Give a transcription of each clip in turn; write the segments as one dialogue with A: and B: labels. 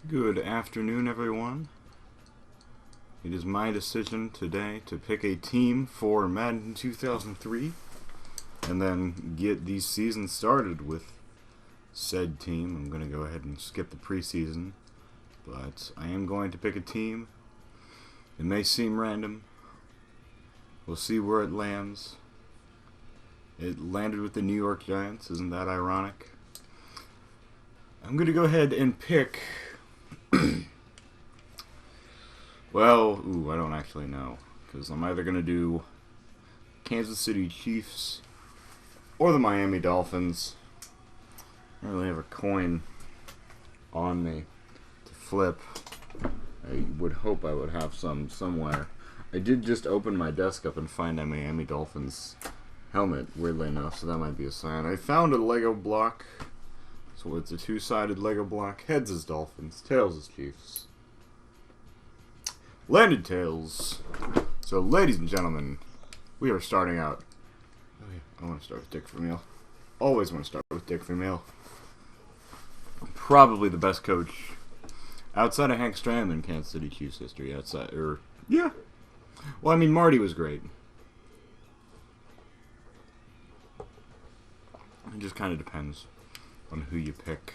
A: Good afternoon, everyone. It is my decision today to pick a team for Madden 2003 and then get the season started with said team. I'm going to go ahead and skip the preseason, but I am going to pick a team. It may seem random. We'll see where it lands. It landed with the New York Giants. Isn't that ironic? I'm going to go ahead and pick... Well, I don't actually know, because I'm either going to do Kansas City Chiefs or the Miami Dolphins. I don't really have a coin on me to flip. I would hope I would have some somewhere. I did just open my desk up and find a Miami Dolphins helmet, weirdly enough, so that might be a sign. I found a Lego block. So it's a two-sided Lego block. Heads is Dolphins, tails is Chiefs. Landed tails. So, ladies and gentlemen, we are starting out. I want to start with Dick Vermeil. Always want to start with Dick Vermeil. Probably the best coach outside of Hank Stram in Kansas City Chiefs history. Yeah. Well, I mean, Marty was great. It just kind of depends on who you pick.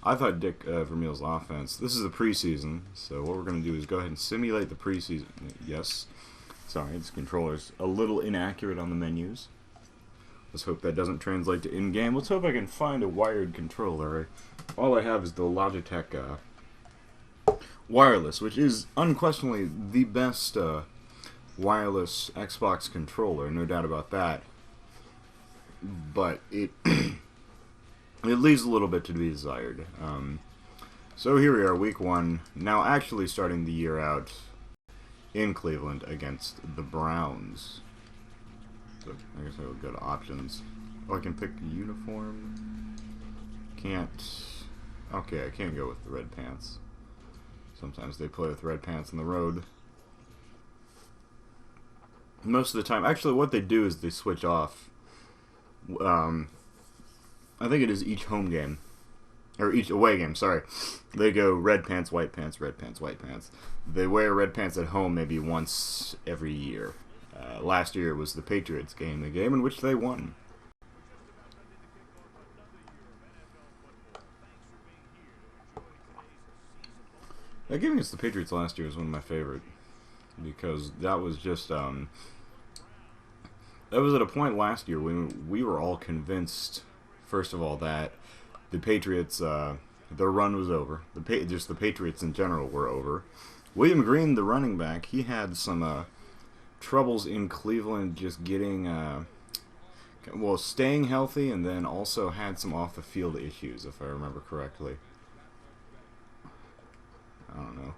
A: I thought Dick Vermeil's offense. This is the preseason, so what we're going to do is go ahead and simulate the preseason. Yes. Sorry, this controller's a little inaccurate on the menus. Let's hope that doesn't translate to in-game. Let's hope I can find a wired controller. All I have is the Logitech wireless, which is unquestionably the best wireless Xbox controller, no doubt about that. But it... It leaves a little bit to be desired. So here we are, week 1. Now actually starting the year out in Cleveland against the Browns. So I guess I will go to options. Oh, I can pick uniform. Can't. Okay, I can't go with the red pants. Sometimes they play with red pants on the road. Most of the time, actually what they do is they switch off. I think it is each home game, or each away game, sorry. They go red pants, white pants, red pants, white pants. They wear red pants at home maybe once every year. Last year was the Patriots game, the game in which they won. That game against the Patriots last year was one of my favorite, because that was just, that was at a point last year when we were all convinced, first of all, that the Patriots, their run was over. Just the Patriots in general were over. William Green, the running back, he had some troubles in Cleveland just getting, staying healthy, and then also had some off-the-field issues, if I remember correctly. I don't know.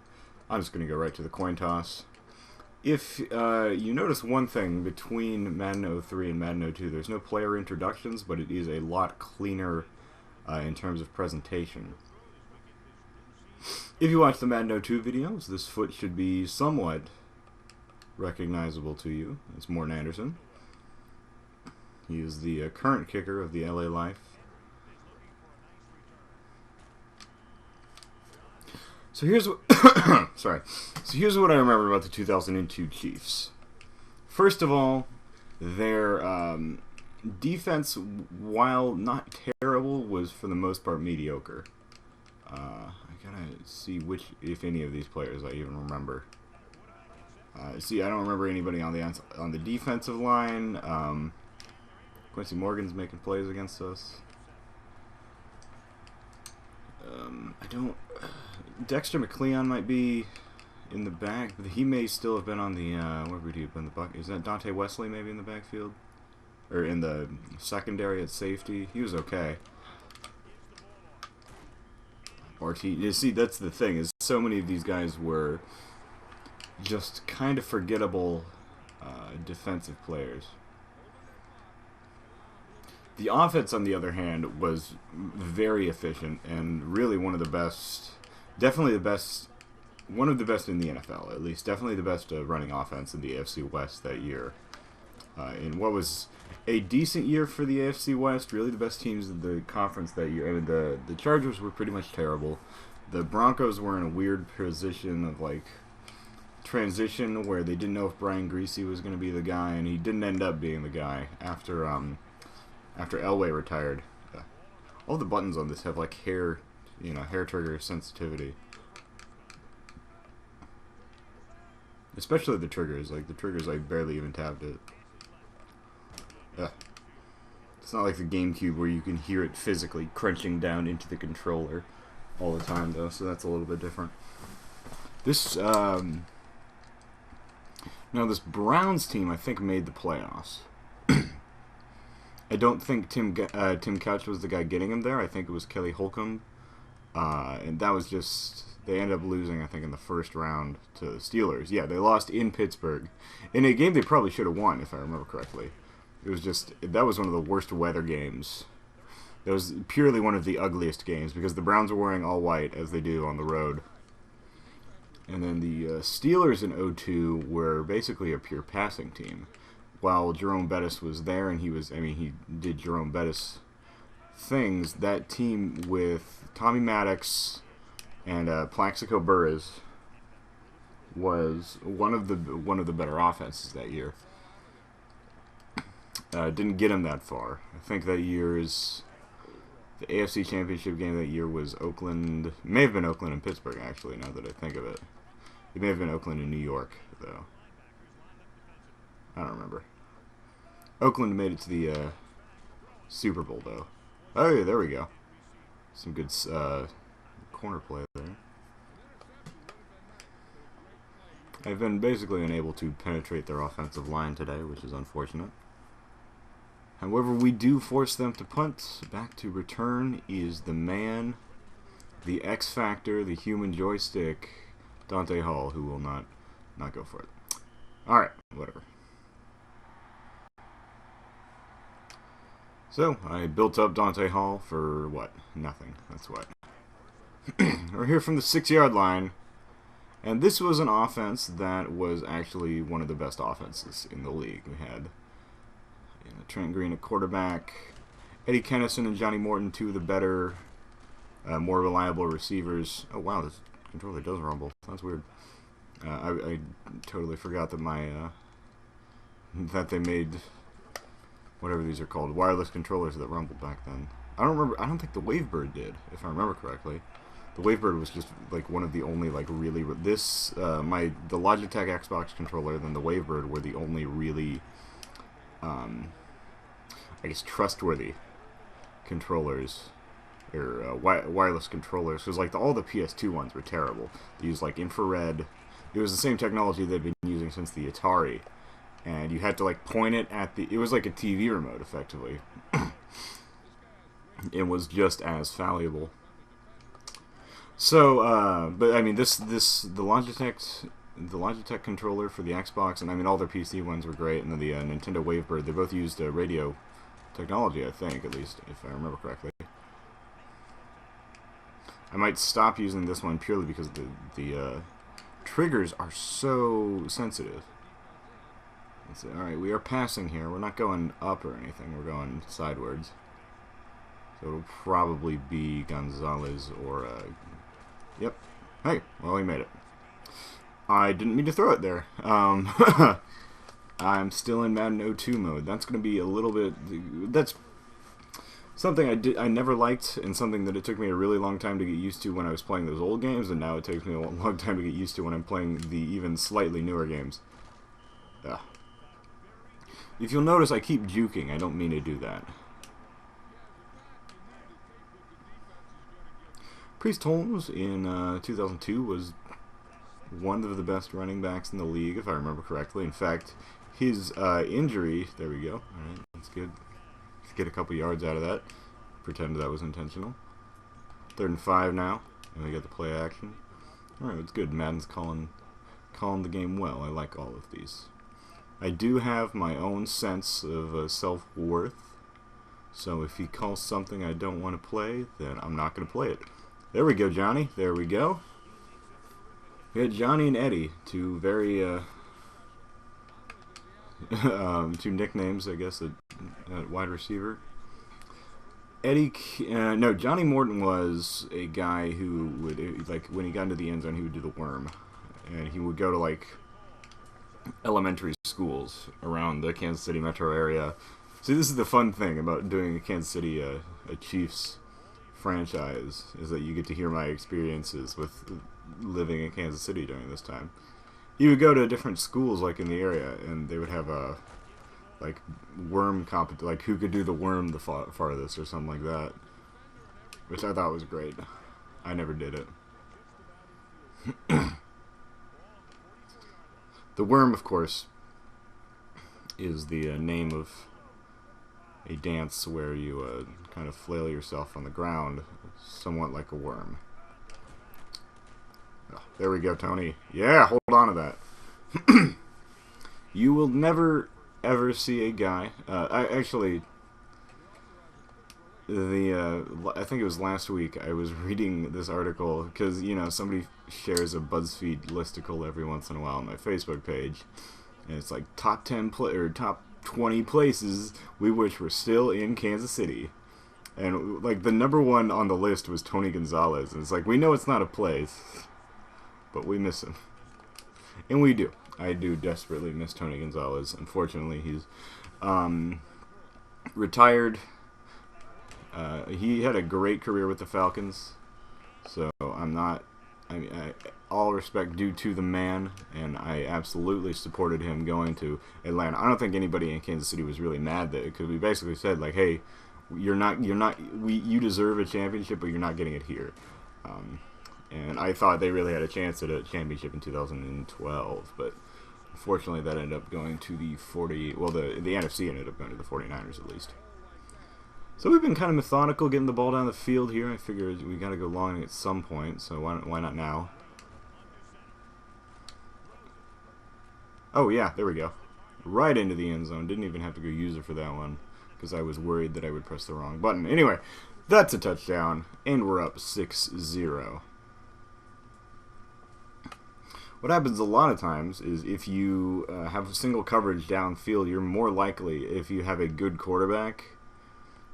A: I'm just going to go right to the coin toss. If you notice one thing between Madden 03 and Madden 02, there's no player introductions, but it is a lot cleaner in terms of presentation. If you watch the Madden 02 videos, this foot should be somewhat recognizable to you. It's Morton Anderson. He is the current kicker of the LA Life. So here's what sorry. So here's what I remember about the 2002 Chiefs. First of all, their defense, while not terrible, was for the most part mediocre. I gotta see which, if any of these players I even remember. See, I don't remember anybody on the defensive line. Quincy Morgan's making plays against us. I don't. Dexter McCleon might be in the back, but he may still have been on the. Where would he have been? Is that Dante Wesley maybe in the backfield, or in the secondary at safety? He was okay. You see, that's the thing, is so many of these guys were just kind of forgettable defensive players. The offense, on the other hand, was very efficient and really one of the best, definitely the best, one of the best in the NFL, at least. Definitely the best running offense in the AFC West that year. in what was a decent year for the AFC West. Really, the best teams in the conference that year. I mean, the Chargers were pretty much terrible. The Broncos were in a weird position of like transition where they didn't know if Brian Griese was going to be the guy, and he didn't end up being the guy after Elway retired. All the buttons on this have like hair trigger sensitivity. Especially the triggers. Like the triggers, I barely even tapped it. It's not like the GameCube where you can hear it physically crunching down into the controller all the time, though. So that's a little bit different. This now this Browns team, I think, made the playoffs. I don't think Tim Couch was the guy getting him there. I think it was Kelly Holcomb, and that was just. They ended up losing, I think, in the first round to the Steelers. Yeah, they lost in Pittsburgh. In a game they probably should have won, if I remember correctly. It was just, that was one of the worst weather games. That was purely one of the ugliest games, because the Browns were wearing all white, as they do on the road. And then the Steelers in 0-2 were basically a pure passing team. While Jerome Bettis was there, and he did Jerome Bettis things, that team with Tommy Maddox and Plaxico Burress was one of the better offenses that year. Didn't get him that far. I think that year's the AFC Championship game that year was Oakland. May have been Oakland and Pittsburgh, actually. Now that I think of it, it may have been Oakland and New York, though. I don't remember. Oakland made it to the Super Bowl, though. Oh yeah, there we go. Some good corner play there. I've been basically unable to penetrate their offensive line today, which is unfortunate. However, we do force them to punt. Back to return is the man, the X Factor, the human joystick, Dante Hall, who will not go for it. Alright, whatever. So, I built up Dante Hall for what? Nothing. That's what. We're here from the 6-yard line, and this was an offense that was actually one of the best offenses in the league. We had Trent Green at quarterback, Eddie Kennison and Johnny Morton, two of the better, more reliable receivers. Oh wow, this controller does rumble. That's weird. I totally forgot that that they made whatever these are called, wireless controllers that rumbled back then. I don't remember. I don't think the Wavebird did, if I remember correctly. The Wavebird was just like one of the only like really the Logitech Xbox controller and the Wavebird were the only really I guess trustworthy controllers or wireless controllers. Because like all the PS2 ones were terrible. They used like infrared. It was the same technology they've been using since the Atari, and you had to like point it at the. It was like a TV remote effectively. It was just as valuable. So, but I mean, the Logitech controller for the Xbox, and I mean all their PC ones were great, and then the Nintendo Wavebird, they both used radio technology, I think, at least if I remember correctly. I might stop using this one purely because the triggers are so sensitive. All right, we are passing here. We're not going up or anything. We're going sidewards. So it'll probably be Gonzalez or yep. Hey, well, we made it. I didn't mean to throw it there. I'm still in Madden 02 mode. That's going to be a little bit. That's something I never liked, and something that it took me a really long time to get used to when I was playing those old games, and now it takes me a long time to get used to when I'm playing the even slightly newer games. If you'll notice, I keep juking. I don't mean to do that. Priest Holmes in 2002 was one of the best running backs in the league, if I remember correctly. In fact, his injury... There we go. Alright, that's good. Let's get a couple yards out of that. Pretend that was intentional. 3rd and 5 now, and we got the play action. Alright, it's good. Madden's calling the game well. I like all of these. I do have my own sense of self-worth, so if he calls something I don't want to play, then I'm not going to play it. There we go, Johnny. There we go. We had Johnny and Eddie, two very Two nicknames, I guess, at wide receiver. No, Johnny Morton was a guy who would, like, when he got into the end zone, he would do the worm. And he would go to, like, elementary schools around the Kansas City metro area. See, this is the fun thing about doing a Kansas City a Chiefs franchise, is that you get to hear my experiences with living in Kansas City during this time. You would go to different schools, like, in the area, and they would have a like worm like who could do the worm the farthest or something like that, which I thought was great. I never did it. The worm, of course, is the name of a dance where you kind of flail yourself on the ground, somewhat like a worm. Oh, there we go, Tony. Yeah, hold on to that. You will never ever see a guy. I think it was last week. I was reading this article because somebody shares a BuzzFeed listicle every once in a while on my Facebook page, and it's like top 10 or top 20 places we wish were still in Kansas City, and like the number one on the list was Tony Gonzalez, and it's like we know it's not a place, but we miss him, and we do. I do desperately miss Tony Gonzalez. Unfortunately, he's retired. He had a great career with the Falcons, so all respect due to the man, and I absolutely supported him going to Atlanta. I don't think anybody in Kansas City was really mad that, because we basically said, like, hey, you deserve a championship, but you're not getting it here. And I thought they really had a chance at a championship in 2012, but unfortunately that ended up going to the the NFC ended up going to the 49ers at least. So we've been kind of methodical getting the ball down the field here. I figured we got to go long at some point, so why not now? Oh yeah, there we go. Right into the end zone. Didn't even have to go user for that one, because I was worried that I would press the wrong button. Anyway, that's a touchdown, and we're up 6-0. What happens a lot of times is if you have single coverage downfield, you're more likely, if you have a good quarterback,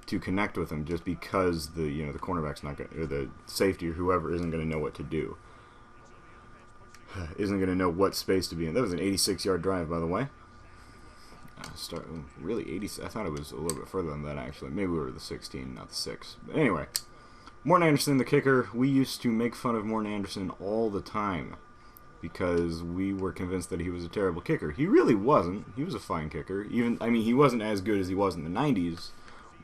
A: to connect with him, just because the cornerback's not going, or the safety or whoever isn't going to know what to do, isn't going to know what space to be in. That was an 86-yard drive, by the way. Really 80. I thought it was a little bit further than that, actually. Maybe we were the 16, not the 6. But anyway, Morton Anderson, the kicker. We used to make fun of Morton Anderson all the time, because we were convinced that he was a terrible kicker. He really wasn't. He was a fine kicker. He wasn't as good as he was in the 90s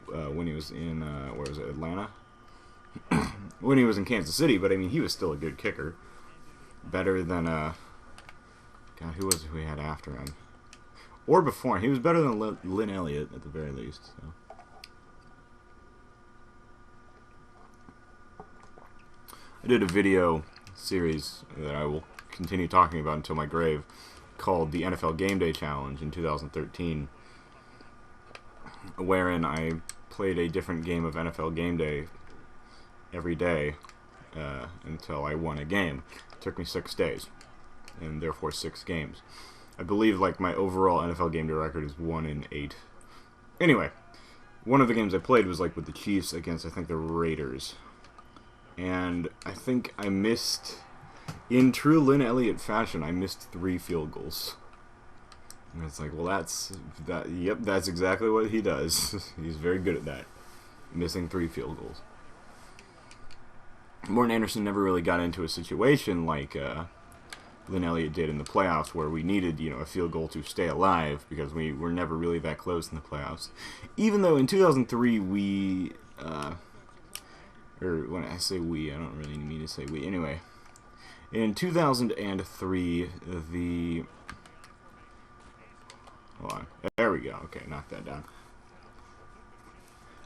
A: when he was in, where was it, Atlanta? When he was in Kansas City, but he was still a good kicker. Better than, God, who was it we had after him? Or before. He was better than Lynn Elliott, at the very least. So. I did a video series that I will continue talking about until my grave, called the NFL Game Day Challenge in 2013, wherein I played a different game of NFL Game Day every day until I won a game. It took me 6 days, and therefore 6 games. I believe my overall NFL Game Day record is 1-8. Anyway, one of the games I played was with the Chiefs against, I think, the Raiders, and I think I missed. In true Lynn Elliott fashion, I missed 3 field goals. And it's well, that's exactly what he does. He's very good at that. Missing 3 field goals. Morton Anderson never really got into a situation like Lynn Elliott did in the playoffs, where we needed, a field goal to stay alive, because we were never really that close in the playoffs. Even though in 2003 we, or when I say we, I don't really mean to say we. Anyway. In 2003, hold on, there we go. Okay, knock that down.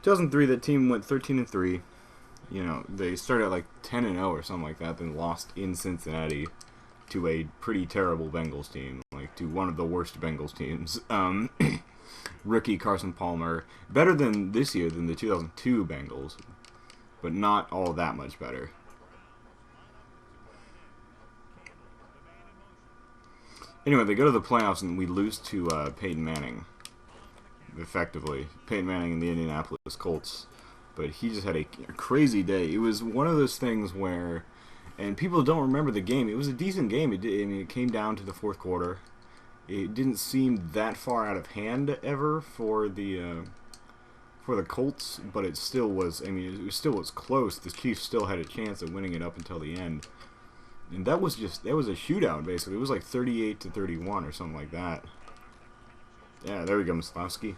A: 2003, that team went 13-3. They started at 10-0 or something like that, then lost in Cincinnati to a pretty terrible Bengals team, to one of the worst Bengals teams. Rookie Carson Palmer, better than this year than the 2002 Bengals, but not all that much better. Anyway, they go to the playoffs and we lose to Peyton Manning. Effectively, Peyton Manning and the Indianapolis Colts. But he just had a crazy day. It was one of those things where, and people don't remember the game. It was a decent game. It came down to the fourth quarter. It didn't seem that far out of hand ever for the Colts, but it still was. I mean, it still was close. The Chiefs still had a chance at winning it up until the end, and that was a shootout basically. It was like 38-31 or something like that. Yeah, there we go, Moslavsky.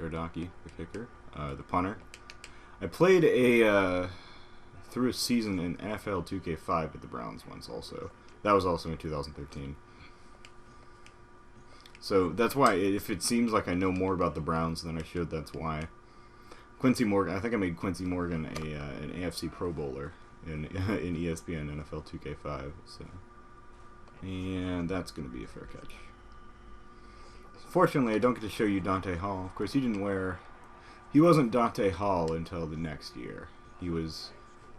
A: Gardaki, the kicker, the punter. I played through a season in NFL 2K5 with the Browns once also. That was also in 2013. So that's why, if it seems like I know more about the Browns than I should, that's why. Quincy Morgan, I think I made Quincy Morgan an AFC Pro Bowler in ESPN NFL 2K5. So, and that's going to be a fair catch. Fortunately, I don't get to show you Dante Hall. Of course, he wasn't Dante Hall until the next year. He was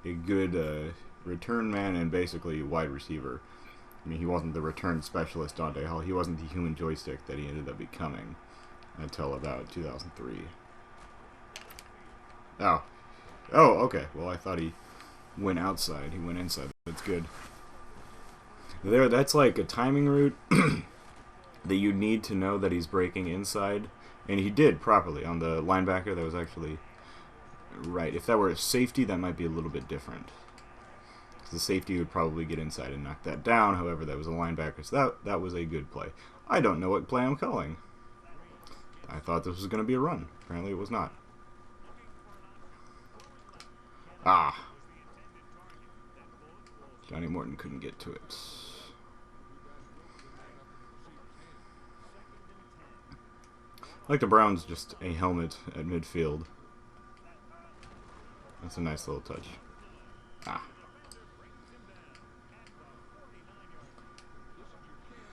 A: a good return man and basically wide receiver. I mean, he wasn't the return specialist Dante Hall. He wasn't the human joystick that he ended up becoming until about 2003. Oh, okay. Well, I thought he went outside. He went inside. That's good. That's like a timing route that you need to know that he's breaking inside. And he did properly on the linebacker. That was actually right. If that were a safety, that might be a little bit different. Because the safety would probably get inside and knock that down. However, that was a linebacker, so that was a good play. I don't know what play I'm calling. I thought this was going to be a run. Apparently it was not. Ah. Johnny Morton couldn't get to it. I like the Browns, just a helmet at midfield. That's a nice little touch. Ah.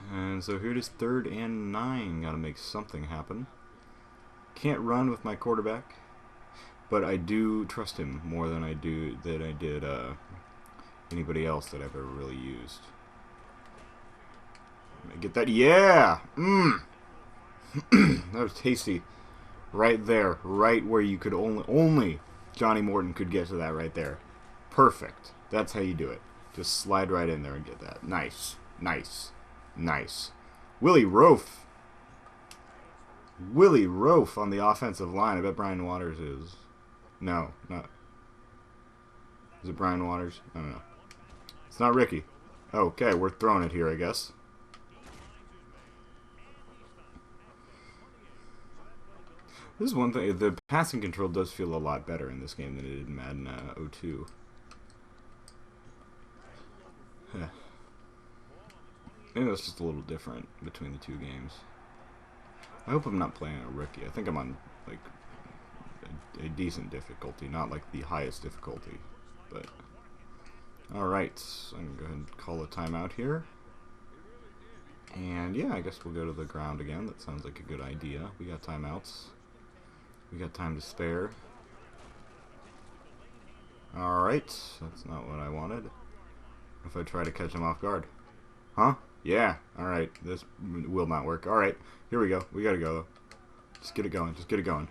A: And so here it is, 3rd and 9. Gotta make something happen. Can't run with my quarterback, but I do trust him more than I did anybody else that I've ever really used. Get that? Yeah! That was tasty. Right there. Right where you could only Johnny Morton could get to that right there. Perfect. That's how you do it. Just slide right in there and get that. Nice. Nice. Nice. Willie Roaf. Willie Roaf on the offensive line. I bet Brian Waters is. No, not. Is it Brian Waters? I don't know. It's not Ricky. Okay, we're throwing it here, I guess. This is one thing. The passing control does feel a lot better in this game than it did in Madden 02. Maybe that's just a little different between the two games. I hope I'm not playing a rookie. I think I'm on like a decent difficulty, not like the highest difficulty. But alright, I'm going to go ahead and call a timeout here. And yeah, I guess we'll go to the ground again. That sounds like a good idea. We got timeouts. We got time to spare. Alright, that's not what I wanted. If I try to catch him off guard. Huh? Yeah, alright. This will not work. Alright, here we go. We gotta go, though. Just get it going. Just get it going.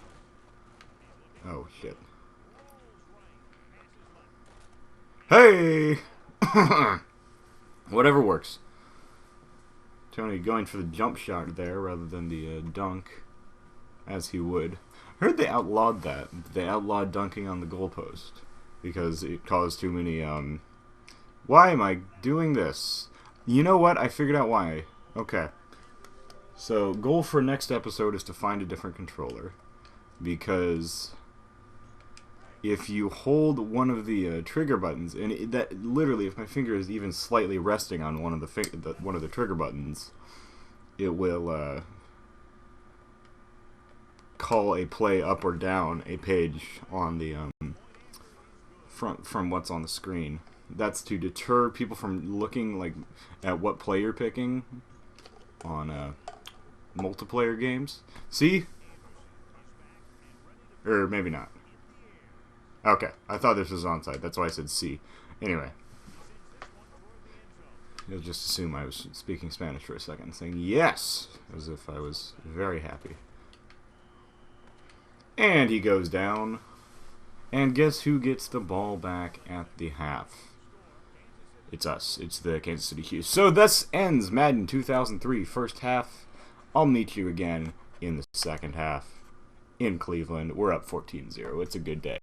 A: Oh, shit. Hey! Whatever works. Tony going for the jump shot there rather than the dunk, as he would. I heard they outlawed that. They outlawed dunking on the goalpost because it caused too many, Why am I doing this? You know what? I figured out why. Okay. So, goal for next episode is to find a different controller. Because if you hold one of the trigger buttons, and that literally, if my finger is even slightly resting on one of the trigger buttons, it will call a play up or down a page on the from what's on the screen. That's to deter people from looking like at what play you're picking on multiplayer games. See? Or maybe not. Okay, I thought this was onside. That's why I said C. Anyway. You'll just assume I was speaking Spanish for a second, saying yes, as if I was very happy. And he goes down. And guess who gets the ball back at the half? It's us. It's the Kansas City Chiefs. So this ends Madden 2003 first half. I'll meet you again in the second half in Cleveland. We're up 14-0. It's a good day.